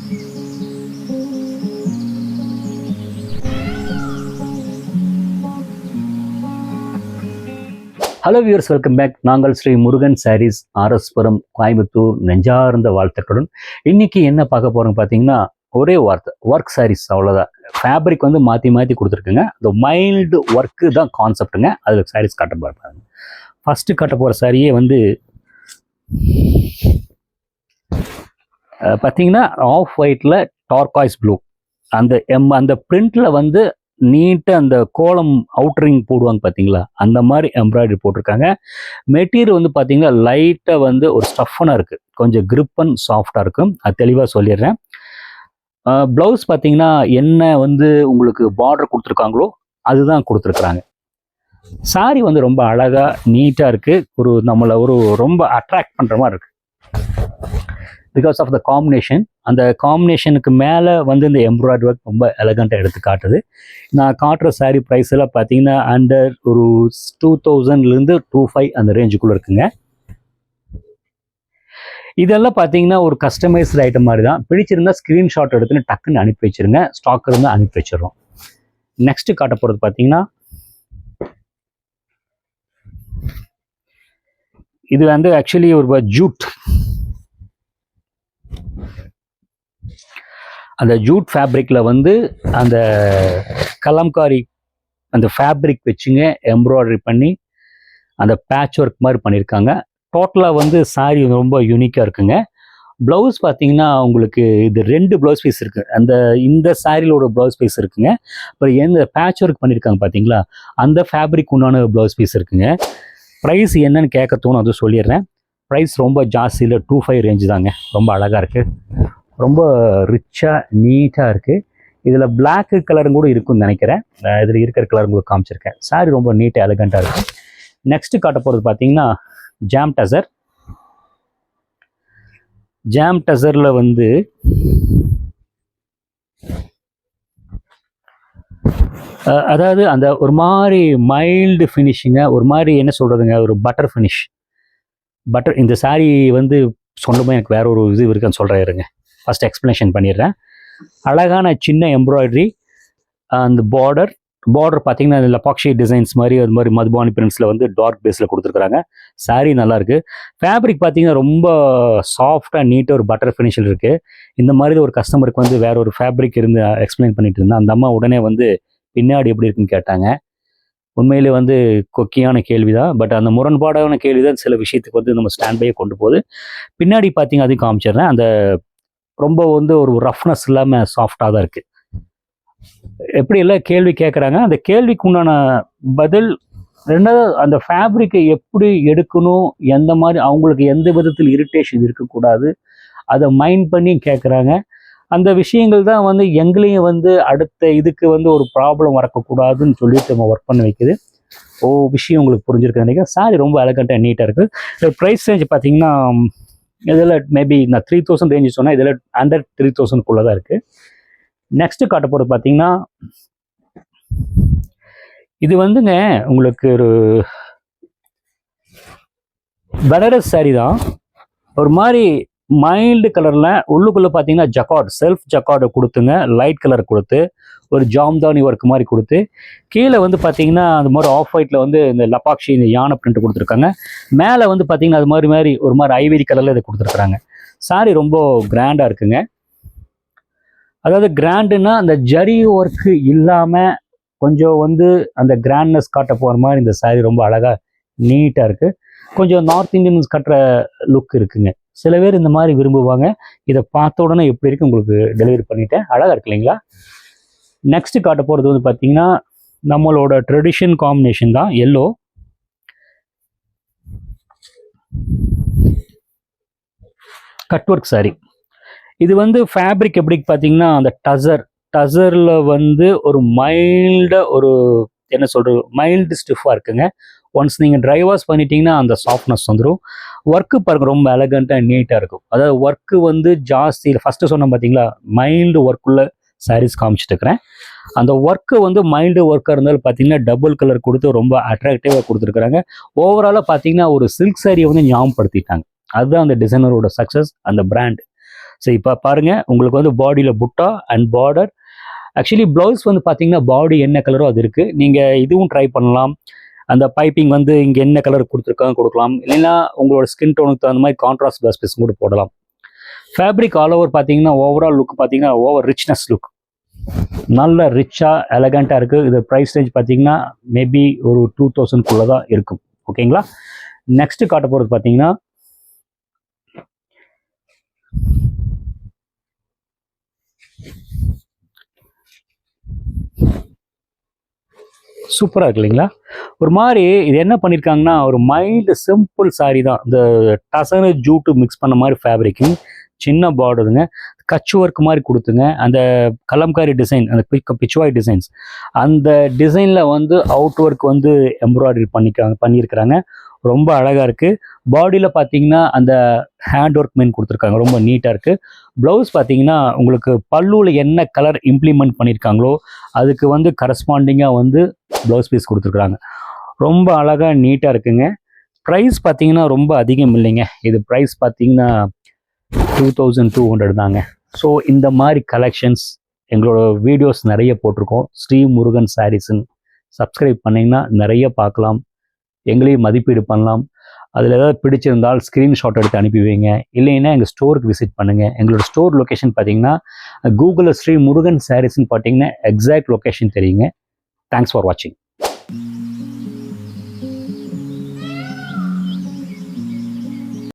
Hello viewers, welcome back. நாங்கள் ஸ்ரீ முருகன் சாரீஸ், ஆர்எஸ்புரம், கோயம்புத்தூர். நெஞ்சார்ந்த வாழ்த்துக்களுடன் இன்னைக்கு என்ன பார்க்க போறோம் பார்த்தீங்கன்னா, ஒரே வார்த்தை, ஒர்க் சாரீஸ், அவ்வளோதான். ஃபேப்ரிக் வந்து மாற்றி மாற்றி கொடுத்துருக்குங்க. அந்த மைல்டு ஒர்க்கு தான் கான்செப்ட்டுங்க. அதில் சாரீஸ் காட்ட பாருங்க. ஃபஸ்ட்டு காட்ட போகிற சாரியே வந்து பார்த்தீங்கன்னா ஆஃப் ஒயிட்டில் டார்காய்ஸ் ப்ளூ. அந்த பிரிண்டில் வந்து நீட்டாக அந்த கோலம் அவுட்டரிங் போடுவாங்க பார்த்தீங்களா, அந்த மாதிரி எம்ப்ராய்டரி போட்டிருக்காங்க. மெட்டீரியல் வந்து பார்த்தீங்கன்னா லைட்டாக வந்து ஒரு ஸ்டஃபனாக இருக்குது, கொஞ்சம் கிரிப் அண்ட் சாஃப்டாக இருக்கும். அது தெளிவாக சொல்லிடுறேன். ப்ளவுஸ் பார்த்தீங்கன்னா என்ன வந்து உங்களுக்கு பார்டர் கொடுத்துருக்காங்களோ அதுதான் கொடுத்துருக்குறாங்க. சாரி வந்து ரொம்ப அழகாக நீட்டாக இருக்குது. நம்மளை ரொம்ப அட்ராக்ட் பண்ணுற மாதிரி இருக்குது பிகாஸ் ஆஃப் த காம்பினேஷன். அந்த காம்பினேஷனுக்கு மேலே வந்து இந்த எம்ப்ராய்டரி ஒர்க் ரொம்ப எலகண்ட்டாக எடுத்து காட்டுது. நான் காட்டுற சாரீ ப்ரைஸ் எல்லாம் பார்த்தீங்கன்னா அண்டர் ஒரு 2000லேருந்து 2500 அந்த ரேஞ்சுக்குள்ளே இருக்குங்க. இதெல்லாம் பார்த்தீங்கன்னா ஒரு கஸ்டமைஸ்டு ஐட்டம் மாதிரி தான். பிடிச்சிருந்தா ஸ்க்ரீன்ஷாட் எடுத்துன்னு டக்குன்னு அனுப்பி வச்சுருங்க. ஸ்டாக் இருந்தால் அனுப்பி வச்சிடறோம். நெக்ஸ்ட்டு காட்ட போகிறது பார்த்தீங்கன்னா, இது வந்து ஆக்சுவலி ஒரு ஜூட். அந்த ஜூட் ஃபேப்ரிக்கில் வந்து அந்த கலம்காரி அந்த ஃபேப்ரிக் வச்சுங்க எம்ப்ராய்டரி பண்ணி அந்த பேட்ச் ஒர்க் மாதிரி பண்ணியிருக்காங்க. டோட்டலாக வந்து சாரீ ரொம்ப யூனிக்காக இருக்குங்க. ப்ளவுஸ் பார்த்தீங்கன்னா உங்களுக்கு இது 2 ப்ளவுஸ் பீஸ் இருக்குது. இந்த சாரியோட ப்ளவுஸ் பீஸ் இருக்குங்க. அப்புறம் எந்த பேட்ச் ஒர்க் பண்ணியிருக்காங்க பார்த்தீங்களா, அந்த ஃபேப்ரிக் உண்டான ப்ளவுஸ் பீஸ் இருக்குங்க. ப்ரைஸ் என்னன்னு கேட்க தோணும், அது சொல்லிடுறேன். ப்ரைஸ் ரொம்ப ஜாஸ்தி இல்லை, 2500 ரேஞ்சு தாங்க. ரொம்ப அழகாக இருக்குது, ரொம்ப ரிச்சாக நீட்டாக இருக்குது. இதில் பிளாக் கலரும் கூட இருக்குன்னு நினைக்கிறேன். இதில் இருக்கிற கலர் உங்களுக்கு காமிச்சிருக்கேன். சாரி ரொம்ப நீட்டாக எலகண்ட்டாக இருக்குது. நெக்ஸ்ட்டு காட்ட போகிறது பார்த்தீங்கன்னா ஜாம் டசர். ஜாம் டசரில் வந்து அதாவது அந்த ஒரு மாதிரி மைல்டு ஃபினிஷிங்க, ஒரு மாதிரி என்ன சொல்கிறதுங்க, ஒரு பட்டர் ஃபினிஷ். இந்த சாரீ வந்து சொன்னபோது எனக்கு வேற ஒரு இது இருக்குன்னு சொல்கிறேன் இருங்க. ஃபஸ்ட் எக்ஸ்ப்ளனேஷன் பண்ணிடுறேன். அழகான சின்ன எம்ப்ராய்டரி. அந்த பார்டர் பார்த்தீங்கன்னா இந்த லபாக்ஷி டிசைன்ஸ் மாதிரி, அது மாதிரி மதுபானி பிரிண்ட்ஸில் வந்து டார்க் பேஸில் கொடுத்துருக்குறாங்க. சாரீ நல்லாயிருக்கு. ஃபேப்ரிக் பார்த்தீங்கன்னா ரொம்ப சாஃப்டாக நீட்டாக ஒரு பட்டர் ஃபினிஷில் இருக்குது. இந்த மாதிரி ஒரு கஸ்டமருக்கு வந்து வேற ஒரு ஃபேப்ரிக் இருந்து எக்ஸ்பிளைன் பண்ணிட்டு இருந்தேன். அந்த அம்மா உடனே வந்து பின்னாடி எப்படி இருக்குன்னு கேட்டாங்க. உண்மையிலே வந்து கொக்கியான கேள்வி தான். பட் அந்த முரண்பாடான கேள்வி தான் சில விஷயத்துக்கு வந்து நம்ம ஸ்டாண்ட் பையை கொண்டு போகுது. பின்னாடி பார்த்தீங்க அதையும் காமிச்சிடுறேன். அந்த ரொம்ப வந்து ஒரு ரஃப்னஸ் இல்லாமல் சாஃப்டாக தான் இருக்குது. எப்படி எல்லாம் கேள்வி கேட்குறாங்க, அந்த கேள்விக்கு உண்டான பதில். ரெண்டாவது அந்த ஃபேப்ரிக்கை எப்படி எடுக்கணும், எந்த மாதிரி அவங்களுக்கு எந்த விதத்தில் இரிட்டேஷன் இருக்கக்கூடாது, அதை மைண்ட் பண்ணி கேட்குறாங்க. அந்த விஷயங்கள் தான் வந்து எங்களையும் வந்து அடுத்த இதுக்கு வந்து ஒரு ப்ராப்ளம் வரக்கூடாதுன்னு சொல்லிட்டு நம்ம ஒர்க் பண்ண வைக்குது. விஷயம் உங்களுக்கு புரிஞ்சிருக்கு நினைக்கிறேன். சாரி ரொம்ப எலகண்ட்டாக நீட்டாக இருக்குது. ப்ரைஸ் ரேஞ்ச் பார்த்தீங்கன்னா இதில் மேபி நான் 3000 ரேஞ்சு சொன்னால் இதில் அண்டர் 3000க்குள்ளே தான் இருக்குது. நெக்ஸ்ட்டு காட்ட போகிறது பார்த்தீங்கன்னா, இது வந்துங்க உங்களுக்கு ஒரு பனாரஸ் சாரி தான். ஒரு மாதிரி மைல்டு கலரில் உள்ளுக்குள்ளே பார்த்தீங்கன்னா ஜக்கார்டு, செல்ஃப் ஜக்கார்டு கொடுத்துங்க, லைட் கலர் கொடுத்து ஒரு ஜாம்தானி ஒர்க் மாதிரி கொடுத்து, கீழே வந்து பார்த்தீங்கன்னா அந்த மாதிரி ஆஃப் ஒயிட்டில் வந்து இந்த லபாக்ஷி இந்த யானை பிரிண்ட் கொடுத்துருக்காங்க. மேலே வந்து பார்த்தீங்கன்னா அது மாதிரி ஒரு மாதிரி ஐவரி கலரில் இதை கொடுத்துருக்குறாங்க. சாரி ரொம்ப கிராண்டாக இருக்குங்க. அதாவது கிராண்டுன்னா அந்த ஜரி ஒர்க்கு இல்லாமல் கொஞ்சம் வந்து அந்த கிராண்ட்னஸ் காட்ட போகிற மாதிரி இந்த சாரி ரொம்ப அழகாக நீட்டாக இருக்குது. கொஞ்சம் நார்த் இந்தியன்ஸ் கட்டுற லுக் இருக்குங்க. சில பேர் இந்த மாதிரி விரும்புவாங்க. இதை பார்த்த உடனே எப்படி இருக்கு உங்களுக்கு டெலிவரி பண்ணிட்டேன். அழகாக இருக்கு இல்லைங்களா? நெக்ஸ்ட்டு காட்ட போகிறது வந்து பார்த்தீங்கன்னா நம்மளோட ட்ரெடிஷன் காம்பினேஷன் தான், எல்லோ. Cut work sorry. இது வந்து ஃபேப்ரிக் எப்படி பார்த்தீங்கன்னா அந்த டசரில் வந்து ஒரு மைல்டாக ஒரு என்ன சொல்கிறது, மைல்டு ஸ்டிஃபாக இருக்குங்க. ஒன்ஸ் நீங்கள் ட்ரை வாஷ் பண்ணிட்டீங்கன்னா அந்த சாஃப்ட்னஸ் வந்துடும். ஒர்க்கு பாருங்க ரொம்ப எலகண்ட்டாக நீட்டாக இருக்கும். அதாவது ஒர்க்கு வந்து ஜாஸ்தி. ஃபஸ்ட்டு சொன்னேன் பார்த்தீங்களா, மைல்டு ஒர்க்குள்ள சாரீஸ் காமிச்சிட்டு இருக்கிறேன். அந்த ஒர்க்கு வந்து மைல்டு ஒர்க்காக இருந்தாலும் பார்த்தீங்கன்னா டபுள் கலர் கொடுத்து ரொம்ப அட்ராக்டிவாக கொடுத்துருக்குறாங்க. ஓவராலாக பார்த்தீங்கன்னா ஒரு சில்க் சாரியை வந்து ஞாபகப்படுத்திட்டாங்க. அதுதான் அந்த டிசைனரோட சக்ஸஸ், அந்த பிராண்ட். ஸோ இப்போ பாருங்கள், உங்களுக்கு வந்து பாடியில் புட்டா அண்ட் பார்டர். ஆக்சுவலி ப்ளவுஸ் வந்து பார்த்தீங்கன்னா பாடி என்ன கலரோ அது இருக்குது. நீங்கள் இதுவும் ட்ரை பண்ணலாம். அந்த பைப்பிங் வந்து இங்கே என்ன கலர் கொடுத்துருக்காங்க கொடுக்கலாம், இல்லைன்னா உங்களோட ஸ்கின் டோனுக்கு தகுந்த மாதிரி கான்ட்ராஸ்ட் ப்ளஸ் பீஸ் கூட போடலாம். ஃபேப்ரிக் ஆல் ஓவர் பார்த்தீங்கன்னா ஓவரால் லுக் பார்த்தீங்கன்னா ஓவர் ரிச்னஸ் லுக், நல்ல ரிச்சாக எலகண்ட்டாக இருக்குது. இது ப்ரைஸ் ரேஞ்ச் பார்த்தீங்கன்னா மேபி ஒரு 2000 தான் இருக்கும். ஓகேங்களா. நெக்ஸ்ட்டு காட்ட போகிறது பார்த்தீங்கன்னா சூப்பராக இருக்கு இல்லைங்களா. ஒரு மாதிரி இது என்ன பண்ணியிருக்காங்கன்னா ஒரு மைல்டு சிம்பிள் சாரீ தான். இந்த டசனு ஜூட்டு மிக்ஸ் பண்ண மாதிரி ஃபேப்ரிக்கு, சின்ன பார்டருங்க, கச் ஒர்க் மாதிரி கொடுத்துங்க. அந்த கலம்காரி டிசைன், அந்த பிச்சுவாய் டிசைன்ஸ், அந்த டிசைனில் வந்து அவுட் ஒர்க் வந்து எம்ப்ராய்டரி பண்ணியிருக்கிறாங்க. ரொம்ப அழகாக இருக்குது. பாடியில் பார்த்தீங்கன்னா அந்த ஹேண்ட் ஒர்க் மீன் கொடுத்துருக்காங்க, ரொம்ப நீட்டாக இருக்குது. ப்ளவுஸ் பார்த்தீங்கன்னா உங்களுக்கு பல்லுவில் என்ன கலர் இம்ப்ளிமெண்ட் பண்ணியிருக்காங்களோ அதுக்கு வந்து கரஸ்பாண்டிங்காக வந்து ப்ளவுஸ் பீஸ் கொடுத்துருக்குறாங்க. ரொம்ப அழகாக நீட்டாக இருக்குங்க. ப்ரைஸ் பார்த்தீங்கன்னா ரொம்ப அதிகம் இல்லைங்க. இது ப்ரைஸ் பார்த்தீங்கன்னா 2200 தாங்க. ஸோ இந்த மாதிரி கலெக்ஷன்ஸ் எங்களோட வீடியோஸ் நிறைய போட்டிருக்கோம். ஸ்ரீ முருகன் சாரீஸ்ன்னு சப்ஸ்கிரைப் பண்ணிங்கன்னா நிறைய பார்க்கலாம், எங்களையும் மதிப்பீடு பண்ணலாம். அதில் ஏதாவது பிடிச்சிருந்தால் ஸ்க்ரீன்ஷாட் எடுத்து அனுப்பி வைங்க, இல்லைன்னா எங்கள் ஸ்டோருக்கு விசிட் பண்ணுங்கள். எங்களோட ஸ்டோர் லொக்கேஷன் பார்த்தீங்கன்னா கூகுளில் ஸ்ரீ முருகன் சாரீஸ்ன்னு பார்த்தீங்கன்னா எக்ஸாக்ட் லொக்கேஷன் தெரியுங்க. தேங்க்ஸ் ஃபார் வாட்சிங்.